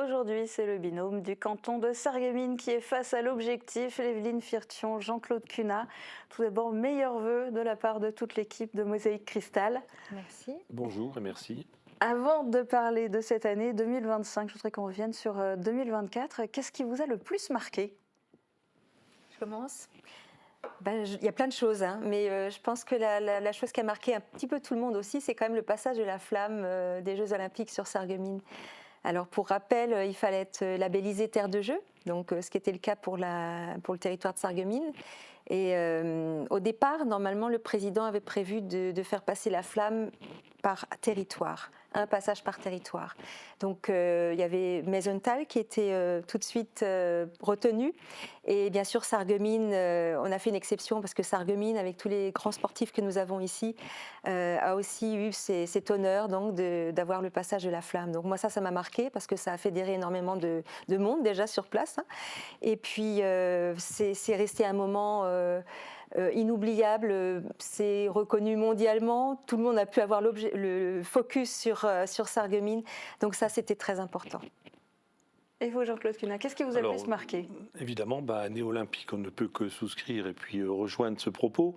Aujourd'hui, c'est le binôme du canton de Sarreguemines qui est face à l'objectif. Evelyne Firtion, Jean-Claude Cunat. Tout d'abord, meilleurs vœux de la part de toute l'équipe de Mosaïque Cristal. Merci. Bonjour et merci. Avant de parler de cette année 2025, je voudrais qu'on revienne sur 2024. Qu'est-ce qui vous a le plus marqué? Je commence. Il y a plein de choses, hein, mais je pense que la chose qui a marqué un petit peu tout le monde aussi, c'est quand même le passage de la flamme des Jeux Olympiques sur Sarreguemines. Alors pour rappel, il fallait être labellisé Terre de Jeux, donc ce qui était le cas pour le territoire de Sarreguemines. Et au départ, normalement, le président avait prévu de faire passer la flamme par territoire, un passage par territoire. Donc il y avait Maisontal qui était tout de suite retenu. Et bien sûr, Sarreguemines, on a fait une exception parce que Sarreguemines, avec tous les grands sportifs que nous avons ici, a aussi eu cet honneur donc, d'avoir le passage de la flamme. Donc moi, ça m'a marqué parce que ça a fédéré énormément de monde déjà sur place. Hein. Et puis, c'est resté un moment inoubliable. C'est reconnu mondialement. Tout le monde a pu avoir le focus sur Sarreguemines. Donc ça, c'était très important. Et vous, Jean-Claude Cunat, qu'est-ce qui vous a le plus marqué? Évidemment, année olympique, on ne peut que souscrire et puis rejoindre ce propos.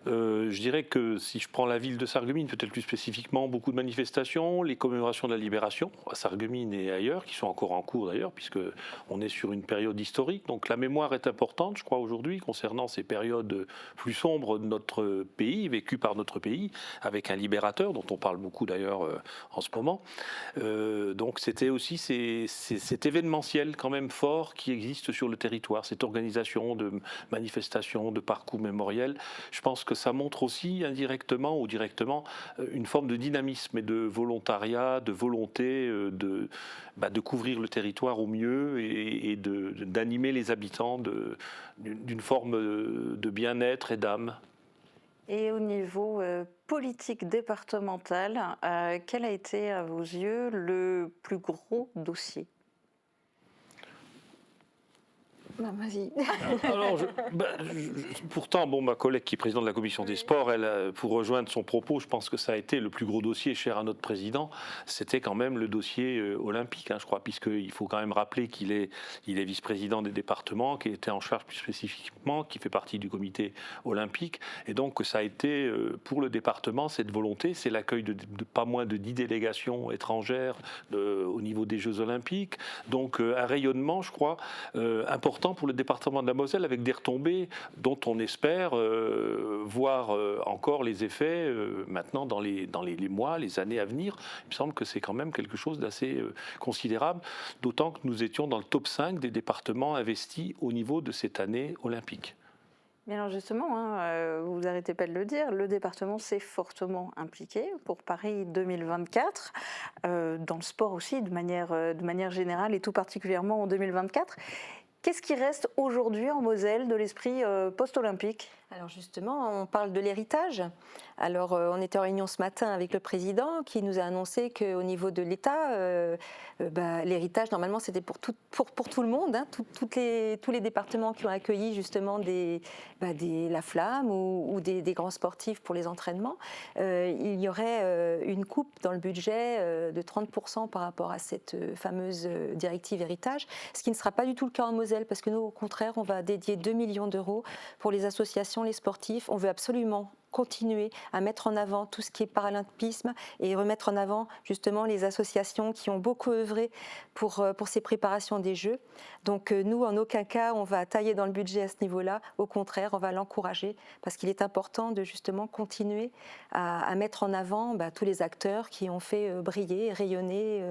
Je dirais que si je prends la ville de Sarreguemines, peut-être plus spécifiquement, beaucoup de manifestations, les commémorations de la libération à Sarreguemines et ailleurs, qui sont encore en cours d'ailleurs, puisqu'on est sur une période historique. Donc la mémoire est importante, je crois, aujourd'hui, concernant ces périodes plus sombres de notre pays, vécues par notre pays, avec un libérateur, dont on parle beaucoup d'ailleurs en ce moment. Donc c'était aussi cet événementiel quand même fort qui existe sur le territoire, cette organisation de manifestations, de parcours mémoriels. Je pense que ça montre aussi indirectement ou directement une forme de dynamisme et de volontariat, de volonté de couvrir le territoire au mieux et d'animer les habitants d'une forme de bien-être et d'âme. Et au niveau politique départemental, quel a été à vos yeux le plus gros dossier? Non, vas-y. Alors, pourtant, ma collègue qui est présidente de la commission des sports, elle, pour rejoindre son propos, je pense que ça a été le plus gros dossier cher à notre président. C'était quand même le dossier olympique, je crois, puisqu'il faut quand même rappeler qu'il est vice-président des départements, qui était en charge plus spécifiquement, qui fait partie du comité olympique. Et donc, ça a été pour le département cette volonté, c'est l'accueil de pas moins de 10 délégations étrangères au niveau des Jeux olympiques. Donc, un rayonnement, je crois, important pour le département de la Moselle, avec des retombées dont on espère voir encore les effets maintenant dans les mois, les années à venir. Il me semble que c'est quand même quelque chose d'assez considérable, d'autant que nous étions dans le top 5 des départements investis au niveau de cette année olympique. Mais alors justement, vous n'arrêtez pas de le dire, le département s'est fortement impliqué pour Paris 2024, dans le sport aussi de manière générale et tout particulièrement en 2024. Qu'est-ce qui reste aujourd'hui en Moselle de l'esprit post-olympique? Alors justement, on parle de l'héritage. Alors on était en réunion ce matin avec le président qui nous a annoncé qu'au niveau de l'État, l'héritage normalement c'était pour tout le monde, hein, tous les départements qui ont accueilli justement la flamme ou des grands sportifs pour les entraînements. Il y aurait une coupe dans le budget de 30% par rapport à cette fameuse directive héritage, ce qui ne sera pas du tout le cas en Moselle parce que nous au contraire on va dédier 2 millions d'euros pour les associations, les sportifs. On veut absolument continuer à mettre en avant tout ce qui est paralympisme et remettre en avant justement les associations qui ont beaucoup œuvré pour ces préparations des Jeux. Donc nous, en aucun cas, on va tailler dans le budget à ce niveau-là. Au contraire, on va l'encourager parce qu'il est important de justement continuer à mettre en avant tous les acteurs qui ont fait briller et rayonner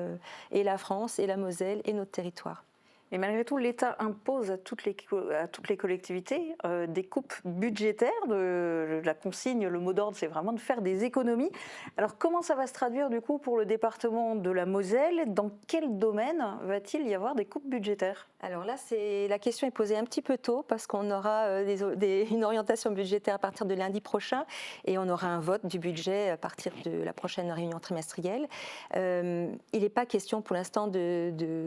et la France et la Moselle et notre territoire. Et malgré tout, l'État impose à toutes les collectivités des coupes budgétaires. La consigne, le mot d'ordre, c'est vraiment de faire des économies. Alors comment ça va se traduire du coup pour le département de la Moselle? Dans quel domaine va-t-il y avoir des coupes budgétaires? Alors là, la question est posée un petit peu tôt parce qu'on aura une orientation budgétaire à partir de lundi prochain et on aura un vote du budget à partir de la prochaine réunion trimestrielle. Il n'est pas question pour l'instant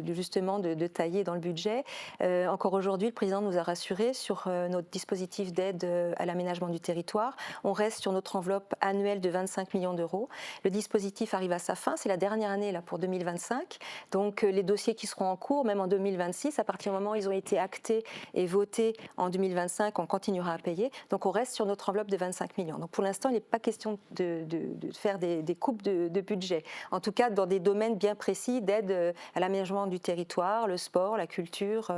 justement de tailler dans le budget. Encore aujourd'hui, le président nous a rassurés sur notre dispositif d'aide à l'aménagement du territoire. On reste sur notre enveloppe annuelle de 25 millions d'euros. Le dispositif arrive à sa fin, c'est la dernière année là, pour 2025. Donc les dossiers qui seront en cours, même en 2026, à partir du moment où ils ont été actés et votés en 2025, on continuera à payer. Donc on reste sur notre enveloppe de 25 millions. Donc pour l'instant, il n'est pas question de faire des coupes de budget. En tout cas, dans des domaines bien précis d'aide à l'aménagement du territoire, le sport, la culture,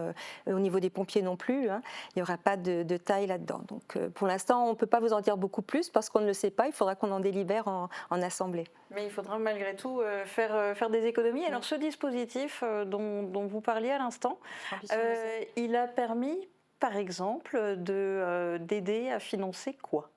au niveau des pompiers non plus. Hein, il n'y aura pas de taille là-dedans. Donc pour l'instant, on ne peut pas vous en dire beaucoup plus parce qu'on ne le sait pas. Il faudra qu'on en délibère en assemblée. Mais il faudra malgré tout faire des économies. Alors ce dispositif dont vous parliez à l'instant, il a permis, par exemple, d'aider à financer quoi ?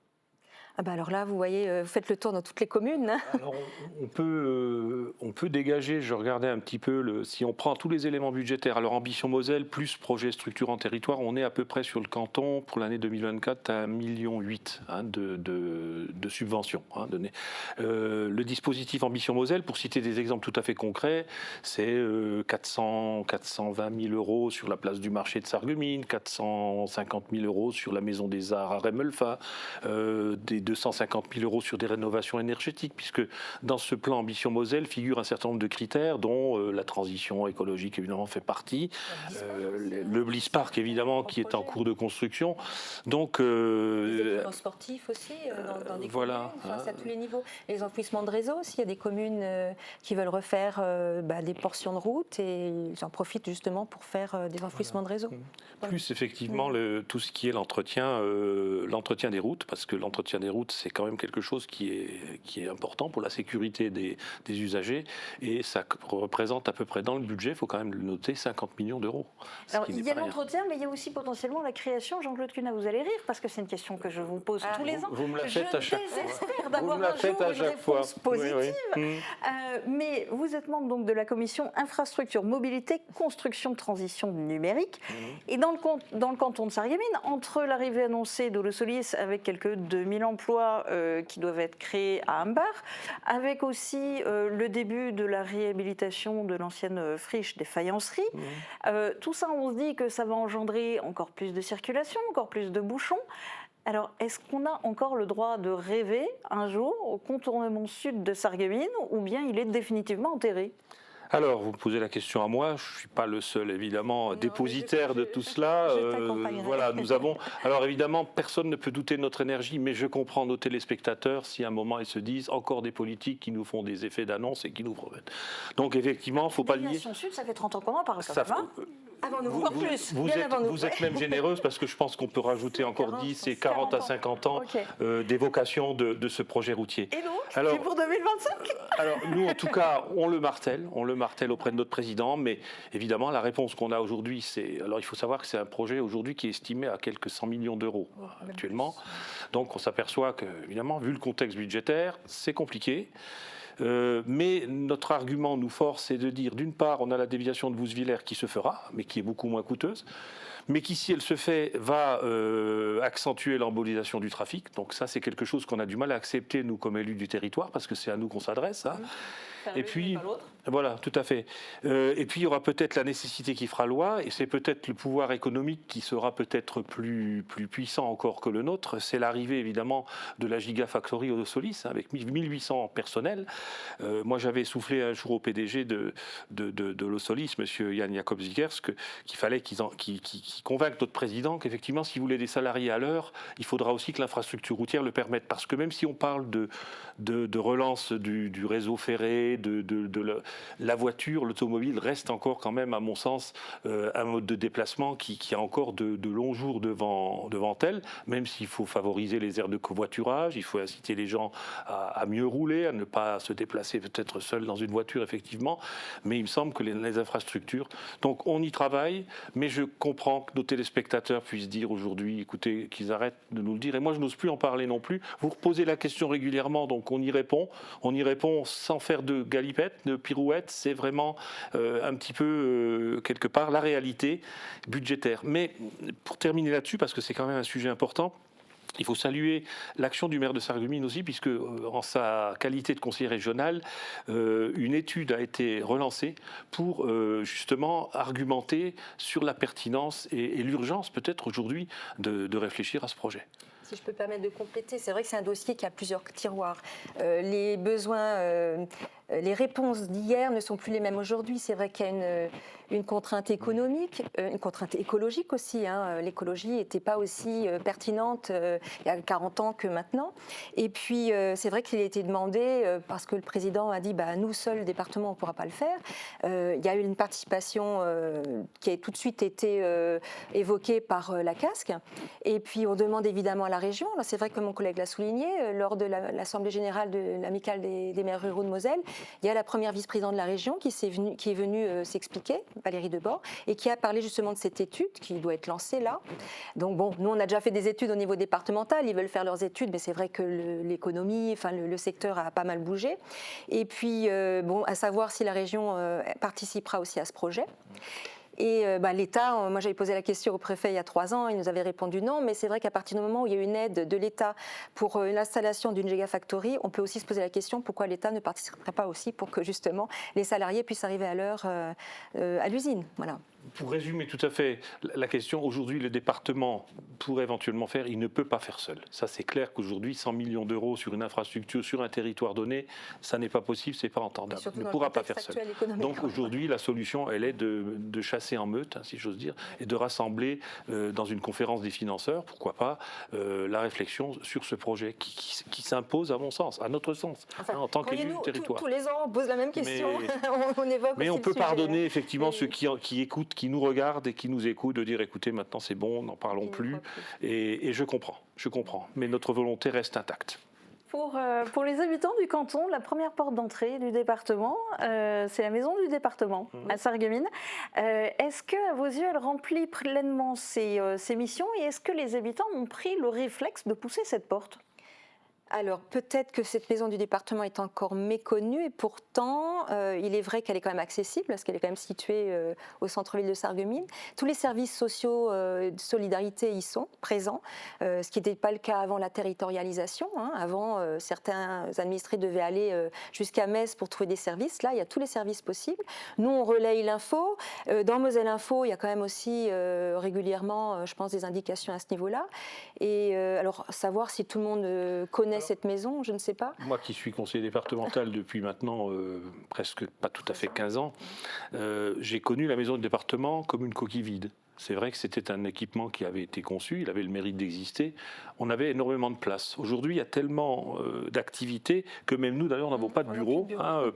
Ah bah alors là, vous voyez, vous faites le tour dans toutes les communes. Hein. Alors, on peut dégager, je regardais un petit peu, si on prend tous les éléments budgétaires, alors Ambition Moselle plus projet structurant territoire, on est à peu près sur le canton pour l'année 2024 à 1,8 million de subventions données. Le dispositif Ambition Moselle, pour citer des exemples tout à fait concrets, c'est 420 000 euros sur la place du marché de Sarreguemines, 450 000 euros sur la Maison des Arts à Rémelfa, des 250 000 euros sur des rénovations énergétiques, puisque dans ce plan Ambition Moselle figure un certain nombre de critères, dont la transition écologique évidemment fait partie, le Bliss Park évidemment qui est en cours de construction. Donc, les équipements sportifs aussi, dans des voilà, communes, à tous les niveaux. Les enfouissements de réseau aussi, il y a des communes qui veulent refaire des portions de route et ils en profitent justement pour faire des enfouissements de réseau. Plus effectivement tout ce qui est l'entretien des routes, parce que l'entretien des routes c'est quand même quelque chose qui est important pour la sécurité des usagers et ça représente à peu près dans le budget, il faut quand même le noter, 50 millions d'euros. Alors il y a l'entretien, mais il y a aussi potentiellement la création. Jean-Claude Cunha, vous allez rire parce que c'est une question que je vous pose tous les ans. Vous me la faites à chaque fois. Je désespère d'avoir un jour une réponse positive. Oui. Mais vous êtes membre donc de la commission infrastructure, mobilité, construction, transition numérique. Et dans le canton de Sarreguemines, entre l'arrivée annoncée d'Olosolis avec quelques 2000 emplois qui doivent être créés à Ambar, avec aussi le début de la réhabilitation de l'ancienne friche des faïenceries. Tout ça, on se dit que ça va engendrer encore plus de circulation, encore plus de bouchons. Alors, est-ce qu'on a encore le droit de rêver un jour au contournement sud de Sarreguemines ou bien il est définitivement enterré ? Alors, vous me posez la question à moi, je ne suis pas le seul, évidemment, dépositaire de tout cela. Voilà, nous avons... Alors, évidemment, personne ne peut douter de notre énergie, mais je comprends nos téléspectateurs si à un moment ils se disent encore des politiques qui nous font des effets d'annonce et qui nous promettent. Donc, effectivement, il ne faut pas le nier. Sud, ça fait 30 ans qu'on en parle. Avant nous, voire plus. Vous êtes même généreuse parce que je pense qu'on peut rajouter encore 10 et 40 à 50 ans d'évocation de ce projet routier. Et donc, c'est pour 2025 ? Alors, nous, en tout cas, on le martèle auprès de notre président, mais évidemment, la réponse qu'on a aujourd'hui, c'est... Alors, il faut savoir que c'est un projet aujourd'hui qui est estimé à quelques 100 millions d'euros actuellement. Donc, on s'aperçoit que, évidemment, vu le contexte budgétaire, c'est compliqué. Mais notre argument nous force, c'est de dire, d'une part, on a la déviation de Bousvillers qui se fera, mais qui est beaucoup moins coûteuse, mais qui, si elle se fait, va accentuer l'embolisation du trafic. Donc ça, c'est quelque chose qu'on a du mal à accepter, nous, comme élus du territoire, parce que c'est à nous qu'on s'adresse. Hein. Et puis, voilà, tout à fait. Et puis, il y aura peut-être la nécessité qui fera loi, et c'est peut-être le pouvoir économique qui sera peut-être plus puissant encore que le nôtre. C'est l'arrivée, évidemment, de la Gigafactory Olosolis, avec 1800 personnels. Moi, j'avais soufflé un jour au PDG de Olosolis, M. Jan Jacob Ziegers, qu'il fallait qu'il convainque notre président qu'effectivement, s'il voulait des salariés à l'heure, il faudra aussi que l'infrastructure routière le permette. Parce que même si on parle de relance du réseau ferré, de la voiture, l'automobile reste encore quand même, à mon sens, un mode de déplacement qui a encore de longs jours devant elle, même s'il faut favoriser les aires de covoiturage, il faut inciter les gens à mieux rouler, à ne pas se déplacer peut-être seul dans une voiture, effectivement, mais il me semble que les infrastructures... Donc on y travaille, mais je comprends que nos téléspectateurs puissent dire aujourd'hui, écoutez, qu'ils arrêtent de nous le dire, et moi je n'ose plus en parler non plus. Vous reposez la question régulièrement, donc on y répond sans faire de galipette, de pirouette, c'est vraiment un petit peu, quelque part, la réalité budgétaire. Mais pour terminer là-dessus, parce que c'est quand même un sujet important, Il faut saluer l'action du maire de Sarreguemines aussi, puisque en sa qualité de conseiller régional, une étude a été relancée pour justement argumenter sur la pertinence et l'urgence peut-être aujourd'hui de réfléchir à ce projet. Si je peux me permettre de compléter, c'est vrai que c'est un dossier qui a plusieurs tiroirs. Les besoins, les réponses d'hier ne sont plus les mêmes aujourd'hui. C'est vrai qu'il y a une contrainte économique, une contrainte écologique aussi. L'écologie n'était pas aussi pertinente il y a 40 ans que maintenant. Et puis, c'est vrai qu'il a été demandé, parce que le président a dit nous, seuls, le département, on ne pourra pas le faire. Il y a eu une participation qui a tout de suite été évoquée par la CASC. Et puis, on demande évidemment à la région. Alors, c'est vrai que mon collègue l'a souligné, lors de l'Assemblée générale de l'Amicale des maires ruraux de Moselle, il y a la première vice-présidente de la région qui est venue s'expliquer, Valérie Debord, et qui a parlé justement de cette étude qui doit être lancée là. Donc bon, nous on a déjà fait des études au niveau départemental, ils veulent faire leurs études, mais c'est vrai que l'économie, enfin le secteur a pas mal bougé. Et puis à savoir si la région participera aussi à ce projet. Et l'État, moi j'avais posé la question au préfet il y a 3 ans, il nous avait répondu non, mais c'est vrai qu'à partir du moment où il y a une aide de l'État pour l'installation d'une gigafactory, on peut aussi se poser la question pourquoi l'État ne participerait pas aussi pour que justement les salariés puissent arriver à l'heure à l'usine. Voilà. Pour résumer tout à fait la question, aujourd'hui le département pourrait éventuellement faire, il ne peut pas faire seul. Ça c'est clair qu'aujourd'hui 100 millions d'euros sur une infrastructure, sur un territoire donné, ça n'est pas possible, c'est pas entendable. Il ne pourra pas faire seul. Donc aujourd'hui la solution elle est de chasser en meute, si j'ose dire, et de rassembler dans une conférence des financeurs, pourquoi pas, la réflexion sur ce projet qui s'impose à mon sens, à notre sens, en tant qu'élu du territoire. Tous les ans on pose la même question, on évoque mais aussi on peut le sujet, pardonner effectivement ceux qui écoutent, qui nous regardent et qui nous écoutent, de dire écoutez maintenant c'est bon, n'en parlons plus. Et je comprends, mais notre volonté reste intacte. Pour les habitants du canton, la première porte d'entrée du département, c'est la maison du département à Sarreguemines. Est-ce que, à vos yeux, elle remplit pleinement ses missions et est-ce que les habitants ont pris le réflexe de pousser cette porte ? Alors peut-être que cette maison du département est encore méconnue et pourtant il est vrai qu'elle est quand même accessible parce qu'elle est quand même située au centre-ville de Sarreguemines. Tous les services sociaux de solidarité y sont présents, ce qui n'était pas le cas avant la territorialisation. Avant, certains administrés devaient aller jusqu'à Metz pour trouver des services. Là, il y a tous les services possibles. Nous, on relaye l'info. Dans Moselle Info, il y a quand même aussi régulièrement, je pense, des indications à ce niveau-là. Et alors, savoir si tout le monde connaît cette maison, je ne sais pas. Moi qui suis conseiller départemental depuis maintenant presque pas tout à fait 15 ans, j'ai connu la maison du département comme une coquille vide. C'est vrai que c'était un équipement qui avait été conçu, il avait le mérite d'exister. On avait énormément de place. Aujourd'hui, il y a tellement d'activités que même nous, d'ailleurs, n'avons pas de bureau.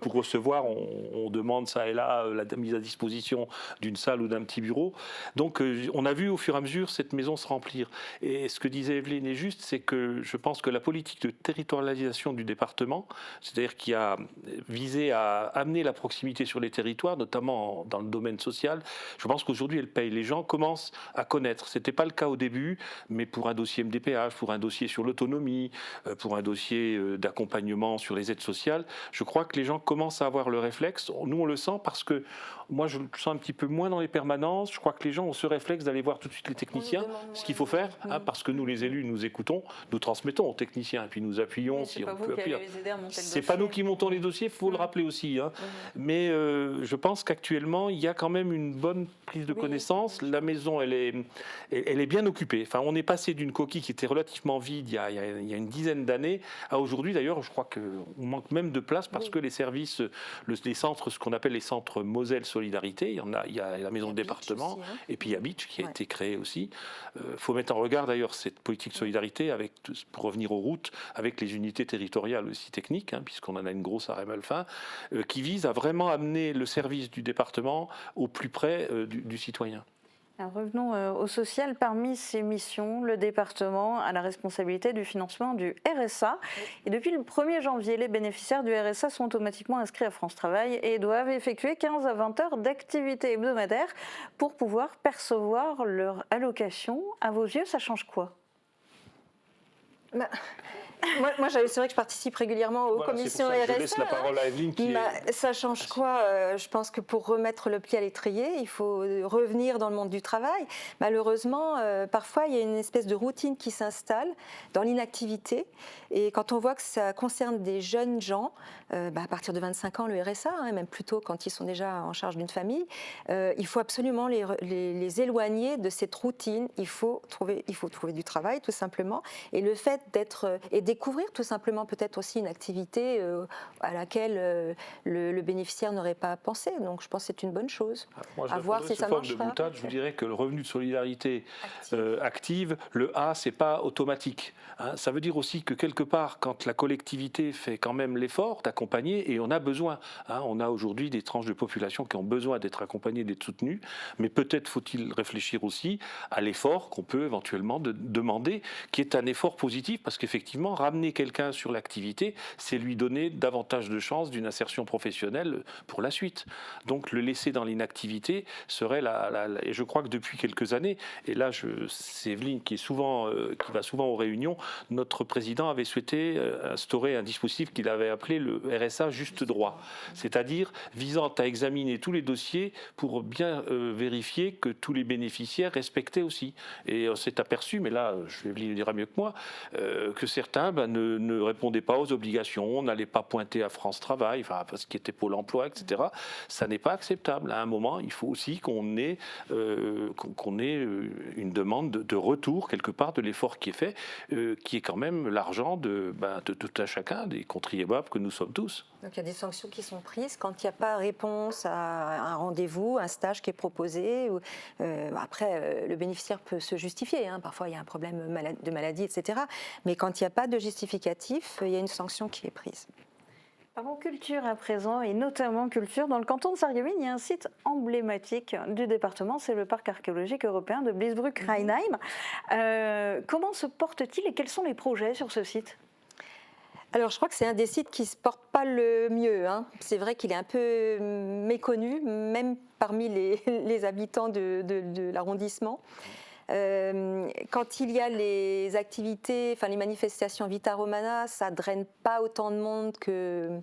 Pour recevoir, on demande ça et là la mise à disposition d'une salle ou d'un petit bureau. Donc, on a vu au fur et à mesure cette maison se remplir. Et ce que disait Evelyne est juste, c'est que je pense que la politique de territorialisation du département, c'est-à-dire qui a visé à amener la proximité sur les territoires, notamment dans le domaine social, je pense qu'aujourd'hui, elle paye. Les gens commencent à connaître. Ce n'était pas le cas au début, mais pour un dossier MDPH, pour un dossier sur l'autonomie, pour un dossier d'accompagnement sur les aides sociales, je crois que les gens commencent à avoir le réflexe. Nous, on le sent parce que moi, je le sens un petit peu moins dans les permanences. Je crois que les gens ont ce réflexe d'aller voir tout de suite les techniciens, ce qu'il faut faire, parce que nous, les élus, nous écoutons, nous transmettons aux techniciens et puis nous appuyons si on peut appuyer. C'est pas nous qui montons les dossiers, il faut le rappeler aussi. Mais je pense qu'actuellement, il y a quand même une bonne prise de connaissance. La maison, elle est bien occupée. Enfin, on est passé d'une coquille qui était relativement vide il y a une dizaine d'années à aujourd'hui. D'ailleurs, je crois qu'on manque même de place parce que les services, les centres, ce qu'on appelle les centres Moselle Solidarité, il y a la maison de département aussi, et puis il y a Beach qui a été créé aussi. Il faut mettre en regard d'ailleurs cette politique de solidarité pour revenir aux routes avec les unités territoriales aussi techniques, puisqu'on en a une grosse à Rémalfin, qui vise à vraiment amener le service du département au plus près du citoyen. Alors revenons au social. Parmi ses missions, le département a la responsabilité du financement du RSA. Et depuis le 1er janvier, les bénéficiaires du RSA sont automatiquement inscrits à France Travail et doivent effectuer 15 à 20 heures d'activité hebdomadaire pour pouvoir percevoir leur allocation. À vos yeux, ça change quoi ? Moi, c'est vrai que je participe régulièrement aux Voilà, commissions c'est pour ça que RSA. je laisse la parole à Evelyne qui est... Ça change quoi? Je pense que pour remettre le pied à l'étrier, il faut revenir dans le monde du travail. Malheureusement, parfois, il y a une espèce de routine qui s'installe dans l'inactivité. Et quand on voit que ça concerne des jeunes gens, à partir de 25 ans, le RSA, même plus tôt quand ils sont déjà en charge d'une famille, il faut absolument les éloigner de cette routine. Il faut trouver du travail, tout simplement. Et le fait d'être... et découvrir tout simplement peut-être aussi une activité à laquelle le bénéficiaire n'aurait pas pensé. Donc je pense que c'est une bonne chose. Moi, je à voir si ça de marchera. boutade, je vous dirais que le revenu de solidarité active, le A, c'est pas automatique. Hein. Ça veut dire aussi que quelque part, quand la collectivité fait quand même l'effort d'accompagner, et on a besoin, hein, on a aujourd'hui des tranches de population qui ont besoin d'être accompagnées, d'être soutenues, mais peut-être faut-il réfléchir aussi à l'effort qu'on peut éventuellement demander, qui est un effort positif, parce qu'effectivement, ramener quelqu'un sur l'activité, c'est lui donner davantage de chances d'une insertion professionnelle pour la suite. Donc le laisser dans l'inactivité serait et je crois que depuis quelques années, et là c'est Evelyne qui va souvent aux réunions, notre président avait souhaité instaurer un dispositif qu'il avait appelé le RSA juste droit, c'est-à-dire visant à examiner tous les dossiers pour bien vérifier que tous les bénéficiaires respectaient aussi. Et on s'est aperçu, mais là Evelyne le dira mieux que moi, que certains ne répondaient pas aux obligations, n'allaient pas pointer à France Travail, enfin parce qu'il était Pôle Emploi, etc. Ça n'est pas acceptable. À un moment, il faut aussi qu'on ait une demande de retour quelque part de l'effort qui est fait, qui est quand même l'argent de tout un chacun, des contribuables que nous sommes tous. Donc il y a des sanctions qui sont prises quand il n'y a pas réponse à un rendez-vous, un stage qui est proposé. Après, le bénéficiaire peut se justifier. Hein. Parfois, il y a un problème de maladie, etc. Mais quand il n'y a pas de justificatif, il y a une sanction qui est prise. Parlons culture à présent, et notamment culture. Dans le canton de Sarreguemines, il y a un site emblématique du département, c'est le parc archéologique européen de Bliesbruck-Rheinheim. Comment se porte-t-il et quels sont les projets sur ce site ? Alors, je crois que c'est un des sites qui ne se porte pas le mieux. Hein. C'est vrai qu'il est un peu méconnu, même parmi les habitants de l'arrondissement. Quand il y a les activités, les manifestations Vita Romana, ça ne draine pas autant de monde que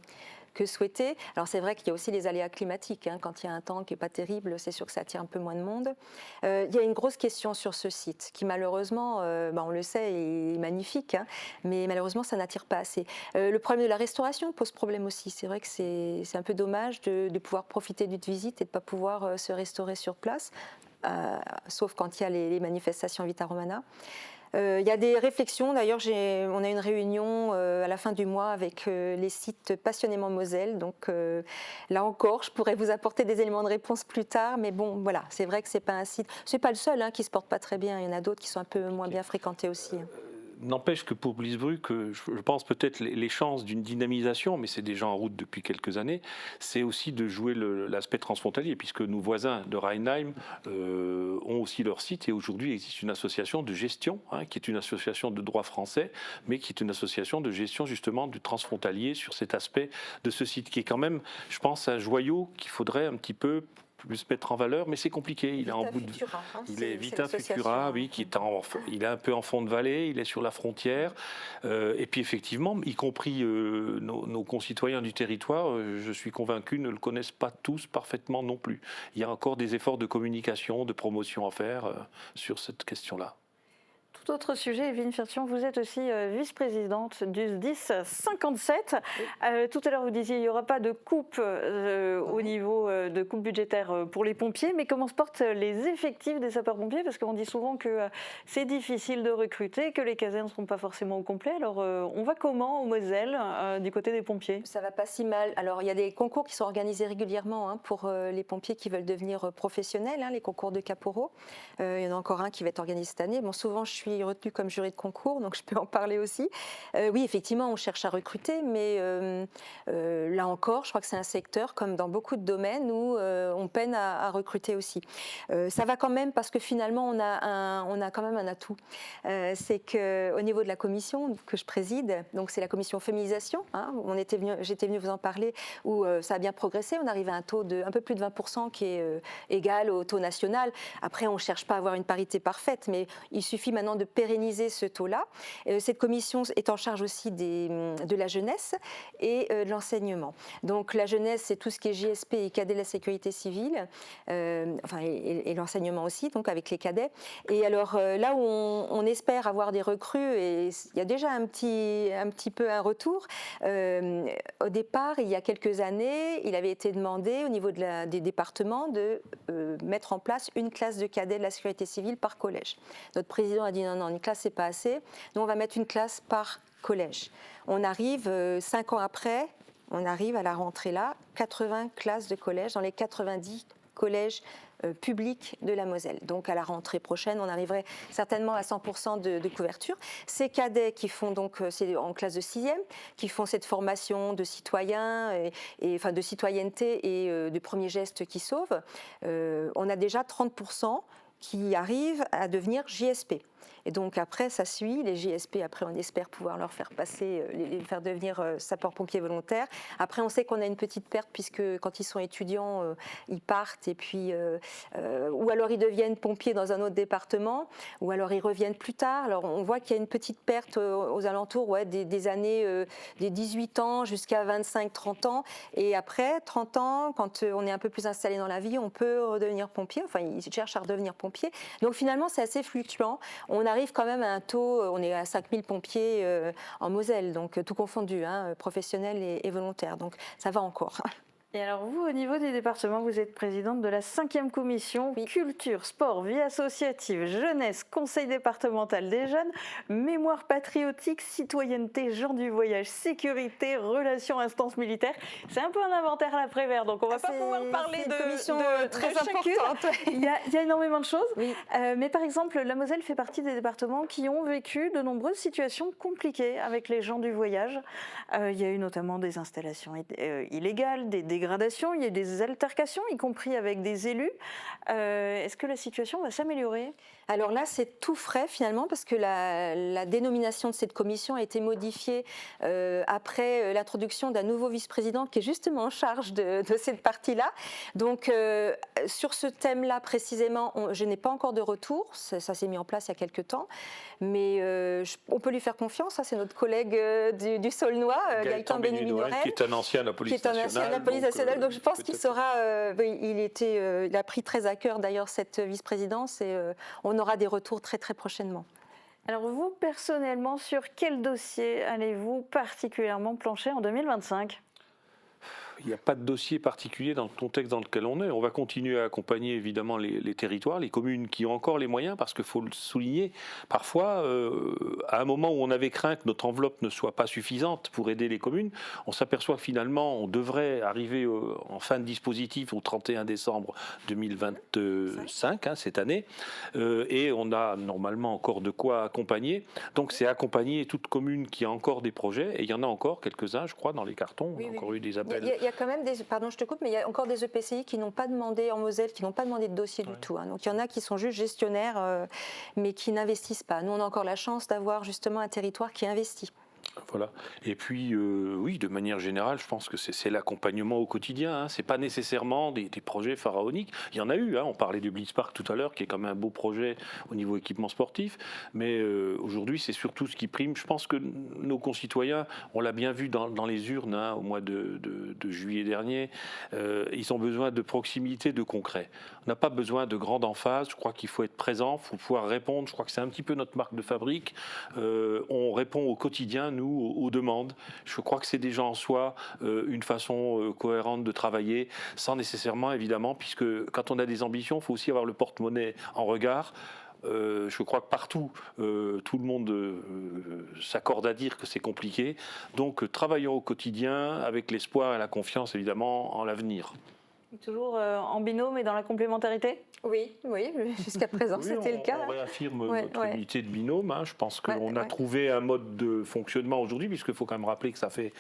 souhaité. Alors c'est vrai qu'il y a aussi les aléas climatiques. Hein. Quand il y a un temps qui n'est pas terrible, c'est sûr que ça attire un peu moins de monde. Il y a une grosse question sur ce site qui malheureusement, on le sait, est magnifique, hein, mais malheureusement ça n'attire pas assez. Le problème de la restauration pose problème aussi. C'est vrai que c'est un peu dommage de pouvoir profiter d'une visite et de ne pas pouvoir se restaurer sur place. Sauf quand il y a les manifestations Vita Romana. Il y a des réflexions, d'ailleurs on a une réunion à la fin du mois avec les sites Passionnément Moselle, donc là encore je pourrais vous apporter des éléments de réponse plus tard, mais bon voilà, c'est vrai que c'est pas un site, c'est pas le seul qui se porte pas très bien, il y en a d'autres qui sont un peu moins bien fréquentés aussi. N'empêche que pour Bliesbruck, je pense peut-être les chances d'une dynamisation, mais c'est déjà en route depuis quelques années, c'est aussi de jouer l'aspect transfrontalier, puisque nos voisins de Rheinheim ont aussi leur site, et aujourd'hui il existe une association de gestion, qui est une association de droit français, mais qui est une association de gestion justement du transfrontalier sur cet aspect de ce site, qui est quand même, je pense, un joyau qu'il faudrait un petit peu plus mettre en valeur, mais c'est compliqué. Il est en bout de, il est Vita Futura, oui, qui est il est un peu en fond de vallée, il est sur la frontière, et puis effectivement, y compris nos concitoyens du territoire, je suis convaincu, ne le connaissent pas tous parfaitement non plus. Il y a encore des efforts de communication, de promotion à faire sur cette question-là. Tout autre sujet, Evelyne Firtion, vous êtes aussi vice-présidente du SDIS 57. Tout à l'heure, vous disiez qu'il n'y aura pas de coupe au niveau de coupe budgétaire pour les pompiers, mais comment se portent les effectifs des sapeurs-pompiers ? Parce qu'on dit souvent que c'est difficile de recruter, que les casernes ne seront pas forcément au complet. Alors, on va comment au Moselle, du côté des pompiers ? Ça va pas si mal. Alors, il y a des concours qui sont organisés régulièrement pour les pompiers qui veulent devenir professionnels, les concours de caporaux. Il y en a encore un qui va être organisé cette année. Bon, souvent, je suis retenue comme jury de concours, donc je peux en parler aussi. Oui, effectivement, on cherche à recruter, mais là encore, je crois que c'est un secteur, comme dans beaucoup de domaines, où on peine à recruter aussi. Ça va quand même parce que finalement, on a quand même un atout. C'est qu'au niveau de la commission que je préside, donc c'est la commission féminisation, j'étais venue vous en parler, où ça a bien progressé. On arrive à un taux de un peu plus de 20% qui est égal au taux national. Après, on ne cherche pas à avoir une parité parfaite, mais il suffit maintenant de pérenniser ce taux-là. Cette commission est en charge aussi de la jeunesse et de l'enseignement. Donc la jeunesse, c'est tout ce qui est JSP et cadets de la sécurité civile, et l'enseignement aussi, donc avec les cadets. Et alors là où on espère avoir des recrues, et il y a déjà un petit peu un retour, au départ, il y a quelques années, il avait été demandé au niveau des départements de mettre en place une classe de cadets de la sécurité civile par collège. Notre président a dit non, une classe c'est pas assez, nous on va mettre une classe par collège. On arrive 5 ans après, on arrive à la rentrée là, 80 classes de collège dans les 90 collèges publics de la Moselle. Donc à la rentrée prochaine, on arriverait certainement à 100% de couverture. Ces cadets qui font donc, c'est en classe de 6e, qui font cette formation de citoyens, enfin de citoyenneté et de premiers gestes qui sauvent, on a déjà 30% qui arrivent à devenir JSP. Et donc après, ça suit, les JSP, après on espère pouvoir leur faire passer, les faire devenir sapeurs-pompiers volontaires. Après on sait qu'on a une petite perte puisque quand ils sont étudiants, ils partent et puis, ou alors ils deviennent pompiers dans un autre département, ou alors ils reviennent plus tard. Alors on voit qu'il y a une petite perte aux alentours des années, des 18 ans jusqu'à 25-30 ans. Et après 30 ans, quand on est un peu plus installé dans la vie, on peut redevenir pompier, enfin ils cherchent à redevenir pompier. Donc finalement c'est assez fluctuant. On arrive quand même à un taux, on est à 5000 pompiers en Moselle, donc tout confondu, professionnels et volontaires, donc ça va encore. Et alors vous, au niveau des départements, vous êtes présidente de la 5e commission culture, sport, vie associative, jeunesse, conseil départemental des jeunes, mémoire patriotique, citoyenneté, gens du voyage, sécurité, relations, instances militaires. C'est un peu un inventaire à la Prévert, donc on va pas pouvoir parler de commission très chacune. importante. Il y a énormément de choses. Oui. Mais par exemple, la Moselle fait partie des départements qui ont vécu de nombreuses situations compliquées avec les gens du voyage. Il y a eu notamment des installations illégales, des dégradations, il y a des altercations, y compris avec des élus. Est-ce que la situation va s'améliorer ? Alors là, c'est tout frais finalement parce que la dénomination de cette commission a été modifiée après l'introduction d'un nouveau vice-président qui est justement en charge de cette partie-là. Donc sur ce thème-là précisément, je n'ai pas encore de retour, ça s'est mis en place il y a quelques temps, mais on peut lui faire confiance, c'est notre collègue du Saulnois, Gaëtan Bénu-Minorel, qui est un ancien de la police nationale. Donc je pense qu'il saura, il a pris très à cœur d'ailleurs cette vice-présidence et on aura des retours très très prochainement. Alors vous, personnellement, sur quel dossier allez-vous particulièrement plancher en 2025 ? Il n'y a pas de dossier particulier dans le contexte dans lequel on est. On va continuer à accompagner évidemment les territoires, les communes qui ont encore les moyens, parce qu'il faut le souligner, parfois, à un moment où on avait craint que notre enveloppe ne soit pas suffisante pour aider les communes, on s'aperçoit que finalement on devrait arriver en fin de dispositif au 31 décembre 2025, cette année, et on a normalement encore de quoi accompagner. Donc c'est accompagner toute commune qui a encore des projets, et il y en a encore quelques-uns, je crois, dans les cartons. On a encore eu des appels. Il y a quand même pardon, je te coupe, mais il y a encore des EPCI qui n'ont pas demandé en Moselle, qui n'ont pas demandé de dossier du tout. Donc il y en a qui sont juste gestionnaires, mais qui n'investissent pas. Nous, on a encore la chance d'avoir justement un territoire qui investit. Voilà. Et puis, oui, de manière générale, je pense que c'est l'accompagnement au quotidien. C'est pas nécessairement des projets pharaoniques. Il y en a eu. On parlait du Blitzpark tout à l'heure, qui est quand même un beau projet au niveau équipement sportif. Mais aujourd'hui, c'est surtout ce qui prime. Je pense que nos concitoyens, on l'a bien vu dans les urnes au mois de juillet dernier, ils ont besoin de proximité, de concret. On n'a pas besoin de grande emphase. Je crois qu'il faut être présent, il faut pouvoir répondre. Je crois que c'est un petit peu notre marque de fabrique. On répond au quotidien, nous, aux demandes. Je crois que c'est déjà en soi une façon cohérente de travailler, sans nécessairement, évidemment, puisque quand on a des ambitions, il faut aussi avoir le porte-monnaie en regard. Je crois que partout, tout le monde s'accorde à dire que c'est compliqué. Donc, travaillons au quotidien avec l'espoir et la confiance, évidemment, en l'avenir. Toujours en binôme et dans la complémentarité ? Oui, jusqu'à présent, c'était le cas. On réaffirme notre unité de binôme. Je pense qu'on a trouvé un mode de fonctionnement aujourd'hui, puisqu'il faut quand même rappeler que ça fait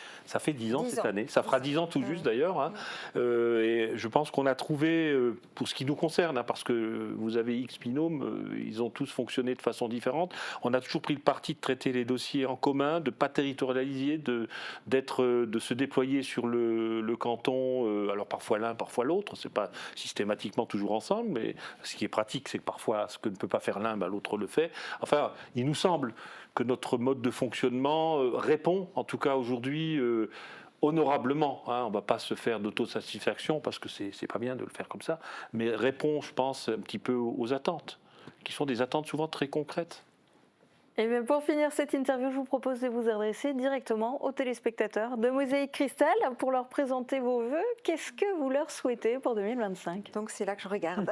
10 ans cette année. Ça fera 10 ans tout juste d'ailleurs. Et je pense qu'on a trouvé, pour ce qui nous concerne, parce que vous avez X binômes, ils ont tous fonctionné de façon différente. On a toujours pris le parti de traiter les dossiers en commun, de ne pas territorialiser, de se déployer sur le canton, alors parfois l'un, parfois parfois l'autre. C'est pas systématiquement toujours ensemble, mais ce qui est pratique, c'est que parfois ce que ne peut pas faire l'un, l'autre le fait. Enfin, il nous semble que notre mode de fonctionnement répond, en tout cas aujourd'hui, honorablement, hein, on ne va pas se faire d'autosatisfaction parce que c'est pas bien de le faire comme ça, mais répond, je pense, un petit peu aux attentes, qui sont des attentes souvent très concrètes. Et bien pour finir cette interview, je vous propose de vous adresser directement aux téléspectateurs de Mosaïque Cristal pour leur présenter vos vœux. Qu'est-ce que vous leur souhaitez pour 2025 ? Donc c'est là que je regarde.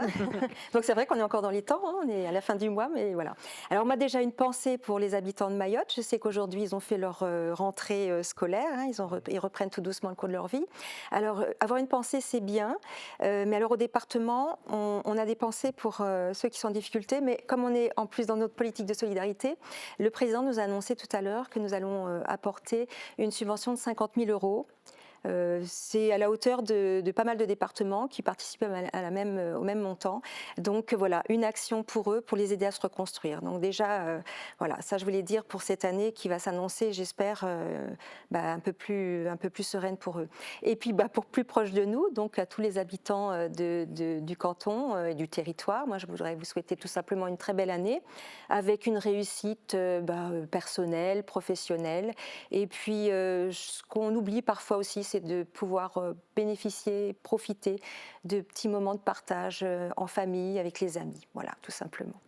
Donc c'est vrai qu'on est encore dans les temps, hein, on est à la fin du mois, mais voilà. Alors moi déjà une pensée pour les habitants de Mayotte. Je sais qu'aujourd'hui ils ont fait leur rentrée scolaire, hein, ils reprennent tout doucement le cours de leur vie. Alors avoir une pensée c'est bien, mais alors au département on a des pensées pour ceux qui sont en difficulté, mais comme on est en plus dans notre politique de solidarité, le président nous a annoncé tout à l'heure que nous allons apporter une subvention de 50 000 €. C'est à la hauteur de pas mal de départements qui participent au même montant. Donc voilà, une action pour eux, pour les aider à se reconstruire. Donc déjà, voilà, ça je voulais dire pour cette année qui va s'annoncer, j'espère, un peu plus sereine pour eux. Et puis pour plus proche de nous, donc à tous les habitants du canton et du territoire, moi je voudrais vous souhaiter tout simplement une très belle année avec une réussite personnelle, professionnelle. Et puis ce qu'on oublie parfois aussi, c'est de pouvoir bénéficier, profiter de petits moments de partage en famille, avec les amis. Voilà, tout simplement.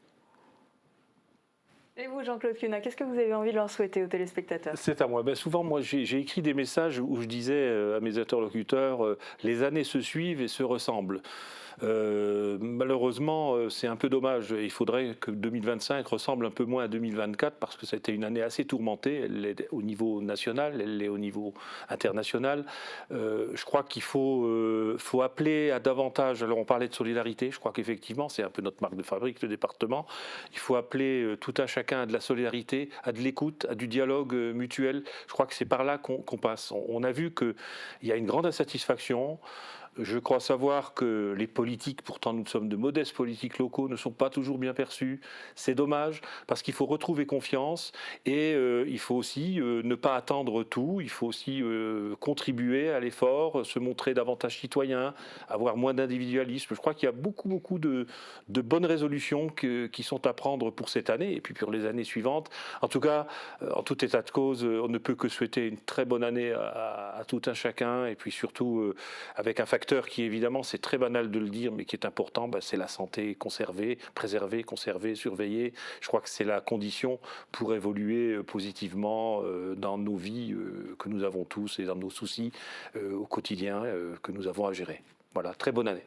Et vous, Jean-Claude Cunat, qu'est-ce que vous avez envie de leur souhaiter aux téléspectateurs ? C'est à moi. Souvent, moi, j'ai écrit des messages où je disais à mes interlocuteurs, les années se suivent et se ressemblent. Malheureusement, c'est un peu dommage. Il faudrait que 2025 ressemble un peu moins à 2024 parce que ça a été une année assez tourmentée. Elle l'est au niveau national, elle l'est au niveau international. Je crois qu'il faut appeler à davantage. Alors, on parlait de solidarité. Je crois qu'effectivement, c'est un peu notre marque de fabrique, le département. Il faut appeler tout un chacun à de la solidarité, à de l'écoute, à du dialogue mutuel. Je crois que c'est par là qu'on passe. On a vu qu'il y a une grande insatisfaction. Je crois savoir que les politiques, pourtant nous sommes de modestes politiques locaux, ne sont pas toujours bien perçus. C'est dommage parce qu'il faut retrouver confiance et il faut aussi ne pas attendre tout. Il faut aussi contribuer à l'effort, se montrer davantage citoyen, avoir moins d'individualisme. Je crois qu'il y a beaucoup de bonnes résolutions qui sont à prendre pour cette année et puis pour les années suivantes. En tout cas, en tout état de cause, on ne peut que souhaiter une très bonne année à tout un chacun et puis surtout avec un facteur qui évidemment, c'est très banal de le dire, mais qui est important, c'est la santé conservée, préservée, conservée, surveillée. Je crois que c'est la condition pour évoluer positivement dans nos vies que nous avons tous et dans nos soucis au quotidien que nous avons à gérer. Voilà, très bonne année.